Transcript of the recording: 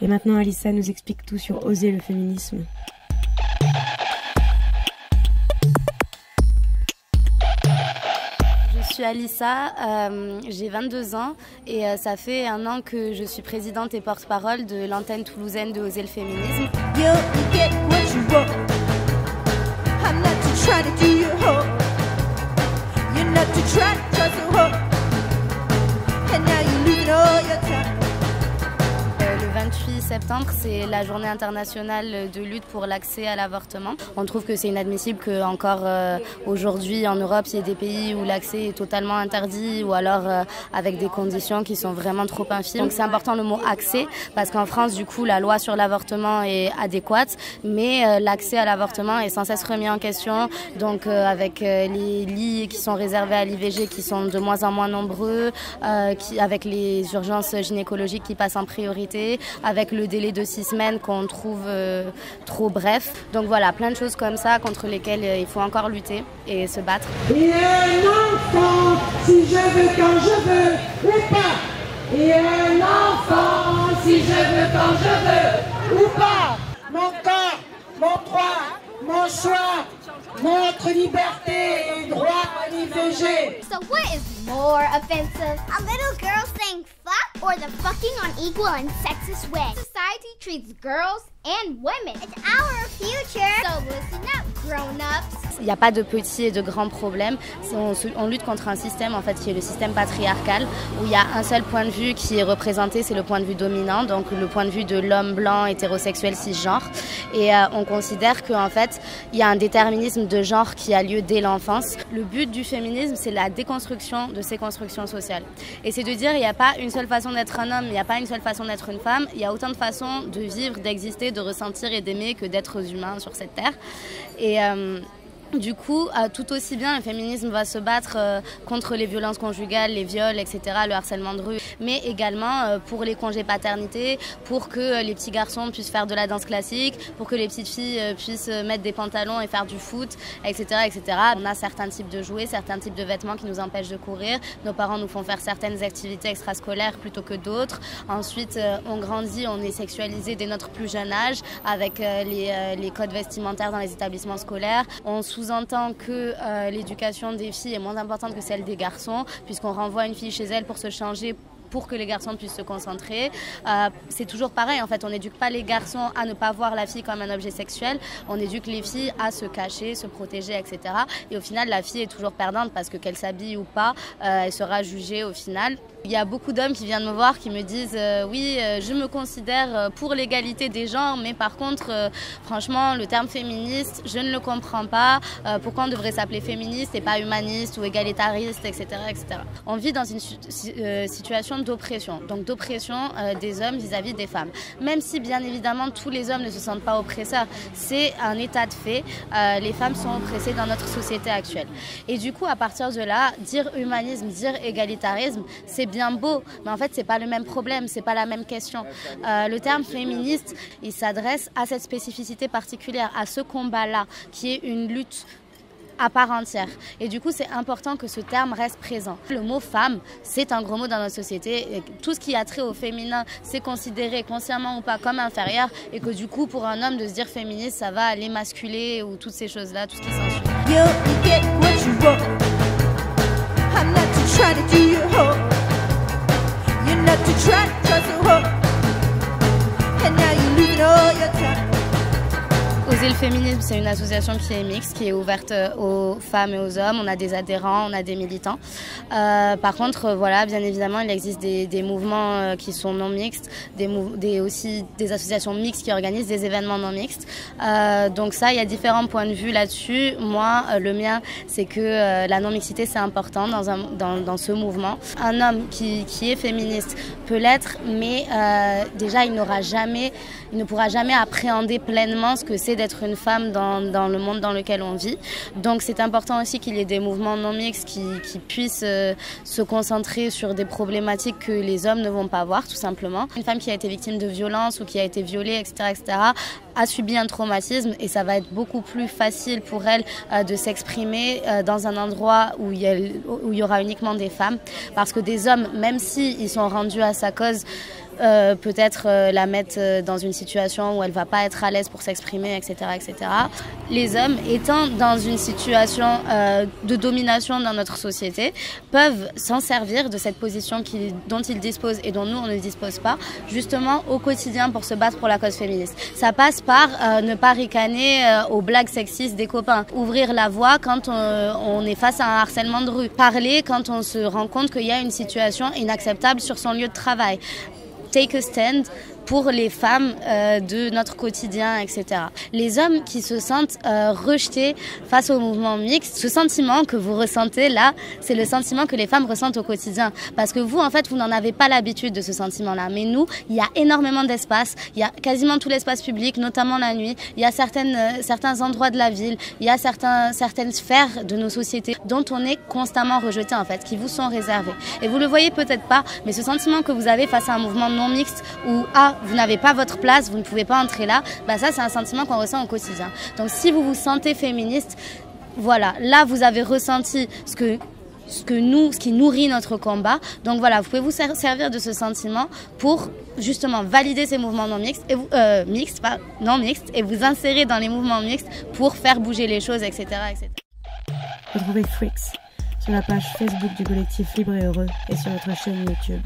Et maintenant Alissa nous explique tout sur Oser le féminisme. Je suis Alissa, j'ai 22 ans et ça fait 1 an que je suis présidente et porte-parole de l'antenne toulousaine de Oser le féminisme. Le 28 septembre, c'est la journée internationale de lutte pour l'accès à l'avortement. On trouve que c'est inadmissible qu'encore aujourd'hui en Europe, il y ait des pays où l'accès est totalement interdit ou alors avec des conditions qui sont vraiment trop infimes. Donc c'est important le mot accès parce qu'en France, du coup, la loi sur l'avortement est adéquate, mais l'accès à l'avortement est sans cesse remis en question. Donc avec les lits qui sont réservés à l'IVG qui sont de moins en moins nombreux, avec les urgences gynécologiques qui passent en priorité, avec le délai de 6 semaines qu'on trouve trop bref. Donc voilà, plein de choses comme ça contre lesquelles il faut encore lutter et se battre. Et un enfant, si je veux, quand je veux, ou pas. Et un enfant, si je veux, quand je veux, ou pas. Mon corps, mon droit, mon choix, notre liberté et droit à l'IVG. So what is more offensive? A little girl saying fuck or the fucking on equal and sexist way? Society treats girls and women. It's our future. So listen up, grown-ups. Il n'y a pas de petits et de grands problèmes. On lutte contre un système en fait, qui est le système patriarcal, où il y a un seul point de vue qui est représenté, c'est le point de vue dominant, donc le point de vue de l'homme blanc, hétérosexuel, cisgenre. Et on considère qu'en fait, il y a un déterminisme de genre qui a lieu dès l'enfance. Le but du féminisme, c'est la déconstruction de ces constructions sociales. Et c'est de dire qu'il n'y a pas une seule façon d'être un homme, il n'y a pas une seule façon d'être une femme, il y a autant de façons de vivre, d'exister, de ressentir et d'aimer que d'êtres humains sur cette terre. Et du coup, tout aussi bien, le féminisme va se battre contre les violences conjugales, les viols, etc., le harcèlement de rue, mais également pour les congés paternité, pour que les petits garçons puissent faire de la danse classique, pour que les petites filles puissent mettre des pantalons et faire du foot, etc., etc. On a certains types de jouets, certains types de vêtements qui nous empêchent de courir. Nos parents nous font faire certaines activités extrascolaires plutôt que d'autres. Ensuite, on grandit, on est sexualisé dès notre plus jeune âge avec les codes vestimentaires dans les établissements scolaires. On sous-entend que l'éducation des filles est moins importante que celle des garçons, puisqu'on renvoie une fille chez elle pour se changer pour que les garçons puissent se concentrer. C'est toujours pareil, en fait, on n'éduque pas les garçons à ne pas voir la fille comme un objet sexuel, on éduque les filles à se cacher, se protéger, etc. Et au final, la fille est toujours perdante parce que qu'elle s'habille ou pas, elle sera jugée au final. Il y a beaucoup d'hommes qui viennent me voir qui me disent oui, je me considère pour l'égalité des genres, mais par contre, franchement, le terme féministe, je ne le comprends pas. Pourquoi on devrait s'appeler féministe et pas humaniste ou égalitariste, etc., etc. On vit dans une situation d'oppression, donc d'oppression des hommes vis-à-vis des femmes. Même si, bien évidemment, tous les hommes ne se sentent pas oppresseurs, c'est un état de fait. Les femmes sont oppressées dans notre société actuelle. Et du coup, à partir de là, dire humanisme, dire égalitarisme, c'est bien beau, mais en fait, c'est pas le même problème, c'est pas la même question. Le terme féministe, il s'adresse à cette spécificité particulière, à ce combat-là, qui est une lutte à part entière. Et du coup, c'est important que ce terme reste présent. Le mot femme, c'est un gros mot dans notre société. Et tout ce qui a trait au féminin, c'est considéré consciemment ou pas comme inférieur. Et que du coup, pour un homme, de se dire féministe, ça va l'émasculer ou toutes ces choses-là, tout ce qui s'ensuit. Oser le féminisme, c'est une association qui est mixte, qui est ouverte aux femmes et aux hommes. On a des adhérents, on a des militants. Par contre, voilà, bien évidemment, il existe des mouvements qui sont non mixtes, aussi des associations mixtes qui organisent des événements non mixtes. Donc ça, il y a différents points de vue là-dessus. Moi, le mien, c'est que la non-mixité, c'est important dans ce mouvement. Un homme qui est féministe peut l'être, mais déjà, il ne pourra jamais appréhender pleinement ce que c'est d'être une femme dans le monde dans lequel on vit. Donc c'est important aussi qu'il y ait des mouvements non mixtes qui puissent se concentrer sur des problématiques que les hommes ne vont pas voir, tout simplement. Une femme qui a été victime de violence ou qui a été violée, etc., a subi un traumatisme et ça va être beaucoup plus facile pour elle de s'exprimer dans un endroit où il y aura uniquement des femmes. Parce que des hommes, même s'ils sont rendus à sa cause, peut-être la mettre dans une situation où elle va pas être à l'aise pour s'exprimer, etc., etc. Les hommes étant dans une situation de domination dans notre société peuvent s'en servir de cette position dont ils disposent et dont nous on ne dispose pas, justement au quotidien pour se battre pour la cause féministe. Ça passe par ne pas ricaner aux blagues sexistes des copains, ouvrir la voie quand on est face à un harcèlement de rue, parler quand on se rend compte qu'il y a une situation inacceptable sur son lieu de travail. Take a stand pour les femmes de notre quotidien, etc. Les hommes qui se sentent rejetés face au mouvement mixte, ce sentiment que vous ressentez là, c'est le sentiment que les femmes ressentent au quotidien. Parce que vous, en fait, vous n'en avez pas l'habitude de ce sentiment-là. Mais nous, il y a énormément d'espace, il y a quasiment tout l'espace public, notamment la nuit. Il y a certains endroits de la ville, il y a certaines sphères de nos sociétés dont on est constamment rejeté, en fait, qui vous sont réservées. Et vous le voyez peut-être pas, mais ce sentiment que vous avez face à un mouvement non mixte où vous n'avez pas votre place, vous ne pouvez pas entrer là, bah ça c'est un sentiment qu'on ressent au quotidien. Donc si vous vous sentez féministe, voilà, là vous avez ressenti ce qui nourrit notre combat. Donc voilà, vous pouvez vous servir de ce sentiment pour justement valider ces mouvements non mixtes, et vous insérer dans les mouvements mixtes pour faire bouger les choses, etc., etc. Retrouvez Freaks sur la page Facebook du collectif Libre et Heureux et sur notre chaîne YouTube.